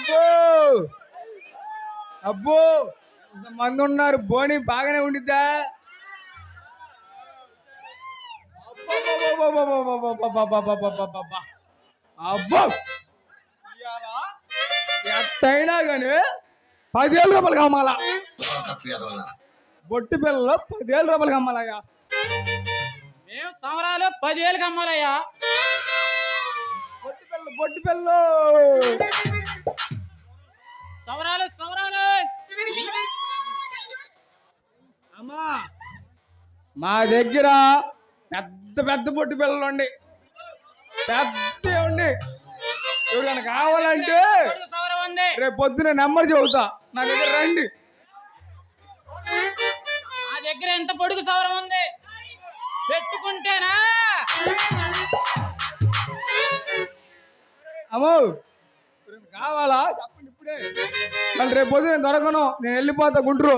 అబ్బో అబ్బో ఇంతమంది ఉన్నారు. బోని బాగానే ఉండిద్దా? అబ్బో ఎట్టయినా కానీ 10,000 రూపాయలు కమ్మాలా. బొట్టు పిల్లలు 10,000 రూపాయలు కమ్మాలయ్యా. మేము సంవరాలు 10,000 కమ్మాలయ్యా. బొట్టు పిల్లలు సంవరాలు సంవరాలు. అమ్మా మా దగ్గర పెద్ద పెద్ద బొట్టు పిల్లలు ఉండి పెద్ద ఉండి ఎవరికైనా కావాలంటే రేపు పొద్దున నెంబర్ చెబుతా, నా దగ్గర రండి. నా దగ్గర ఎంత పొడుగు సవరం ఉంది పెట్టుకుంటేనా? అమ్మో కావాలా చెప్పండి ఇప్పుడే. మళ్ళీ రేపు పొద్దున దొరకను, నేను వెళ్ళిపోతా గుంటూరు.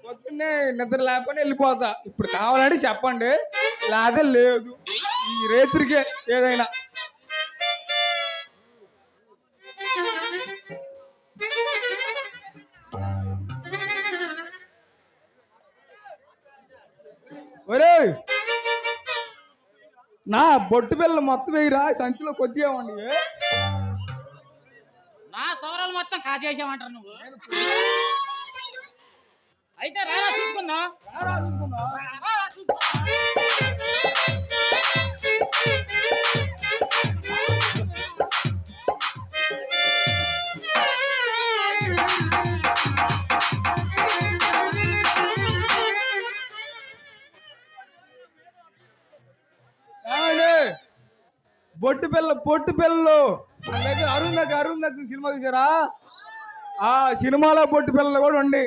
పొద్దున్నే నిద్ర లేకపోతే వెళ్ళిపోతా. ఇప్పుడు కావాలంటే చెప్పండి, లేదా లేదు. ఈ రేత్రికే ఏదైనా. ఒరే నా బొట్టు పిల్లలు మొత్తం వేయరా, సంచిలో కొద్దిగా ఉండి. నా సవరాలు మొత్తం కాజేసామంటారు నువ్వు. అయితే రారా చూసుకుందా. బొట్టు పిల్లలు అరుంధతి సినిమా చూసారా? ఆ సినిమాలో బొట్టు పిల్లలు కూడా ఉండి.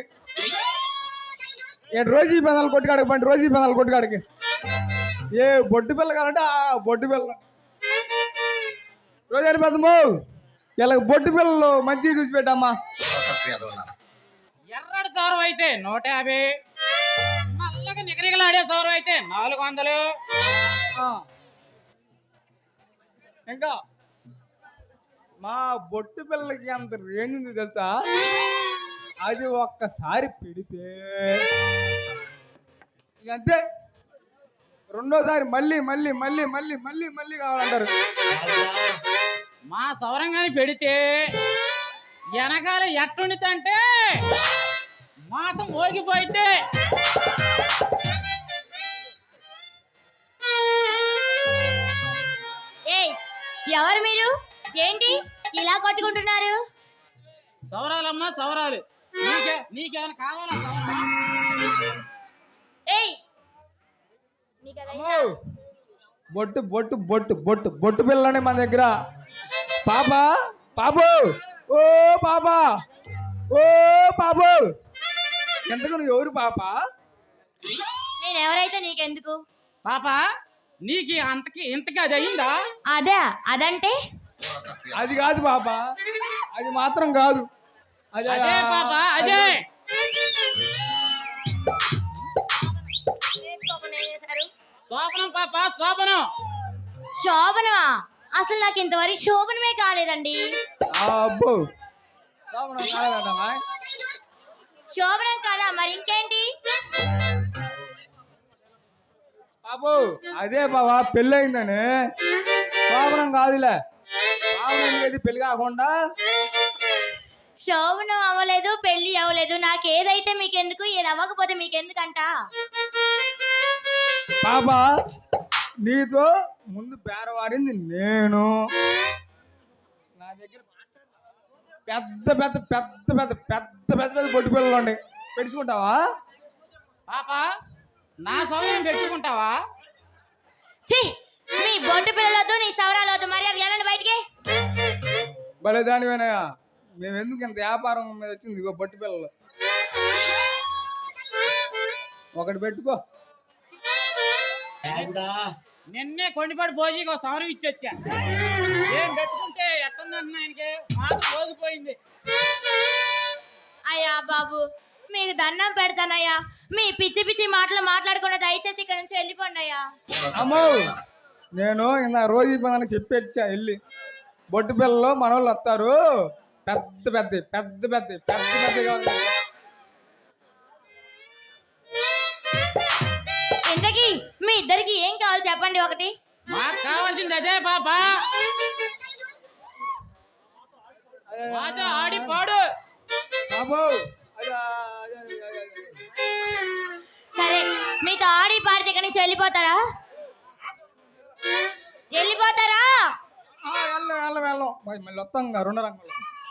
రోజీ పెదాలు కొట్టుకాడికి పండి, రోజీ పెదాలు కొట్టుకాడికి ఏ బొట్టు పిల్ల కావాలంటే ఆ బొట్టు పిల్ల. రోజు పెద్దమ్మ ఇలా బొట్టు పిల్లలు మంచిగా చూసి పెట్టమ్మా. ఎర్రటి సౌరం అయితే 150, నల్లగా నిగనిగలాడే సౌరం అయితే 400. ఇంకా మా బొట్టు పిల్లకి అంత రేంజ్ ఉంది తెలుసా? అది ఒక్కసారి పెడితే ఇక అంతే, రెండోసారి మళ్ళీ మళ్ళీ మళ్ళీ మళ్ళీ మళ్ళీ మళ్ళీ కావాలంటారు. మా సౌరంగాని పెడితే వెనకాల ఎట్టుండితే మాసం మోగిపోయితే. ఎవరు మీరు? ఏంటి ఇలా కొట్టుకుంటున్నారు? సౌరాలమ్మా సౌరాలు. నీకేమైనా కావాలా? బొట్టు బొట్టు బొట్టు బొట్టు బొట్టు పిల్లని మన దగ్గర. పాపా బాబు, ఓ పాపా, ఓ బాబు, ఎంతకు నువ్వు ఎవరు పాపా? నేను ఎవరైతే నీకెందుకు పాపా? నీకు ఇంతకి అది అయిందా? అదంటే అది కాదు పాపా, అది మాత్రం కాదు. అదే పాపా, అదే. శోభనం పాపా, శోభనం. శోభనమా? అసలు నాకు ఇంతవరకు శోభనమే కాలేదండి. అబ్బో శోభనం కాలేదంటమ్మా. శోభనం కాదా? మరి ఇంకేంటి? బాబు అదే బాబా పెళ్ళయిందని. శోభనం కాదులే, శోభనం ఏది పెళ్లి కాకుండా. శోభనం అవ్వలేదు, పెళ్లి అవ్వలేదు, నాకేదైతే మీకెందుకు, ఏది అవ్వకపోతే మీకెందుకంట? బాబా నీతో ముందు పేరవారింది నేను. నా దగ్గర పెద్ద పెద్ద పెద్ద పెద్ద పెద్ద పెద్ద పెద్ద బొట్టు పిల్లలు ఉండి పెట్టుకుంటావా? పాపా నా సౌర్యం పెట్టుకుంటావా? మీ బొట్టు పిల్లలొద్దు, నీ సవరాలు వద్దు, మరి అది వెళ్ళండి బయటికి. భలే దానివేనయ్యా, మేము ఎందుకు ఇంత వ్యాపారం మీద వచ్చింది. ఇగో బొట్టు పిల్లలు ఒకటి పెట్టుకో. నిన్నే కొండిపాడు భోజీకి ఒక సౌరం ఇచ్చొచ్చా. ఏం పెట్టుకుంటే ఎట్టుందంటున్నా ఆయనకి మాకు పోగిపోయింది. అయ్యా బాబు మీకు దండం పెడతానయ్యా, మీ పిచ్చి పిచ్చి మాటలు మాట్లాడకుండా దయచేసి ఇక్కడ నుంచి వెళ్ళిపోండి అయ్యా. అమ్మో నేను ఇలా రోజు పని చెప్పేచ్చా వెళ్ళి. బొట్టు పిల్లలు మనోళ్ళు వస్తారు. పెద్ద పెద్ద పెద్ద పెద్ద పెద్ద పెద్దగా ఉంది. ఇంతకీ మీ ఇద్దరికి ఏం కావాలి చెప్పండి ఒకటి. మాకు కావాల్సింది అదే పాప. మాతో ఆడి పాడు. బాబు సరే మీతో ఆడి పాడితే ఇక్కడి నుంచి వెళ్ళిపోతారా? వెళ్ళిపోతారా? వెళ్ళం వెళ్ళం వెళ్ళం మళ్ళీ వస్తాం 2 రంగులు.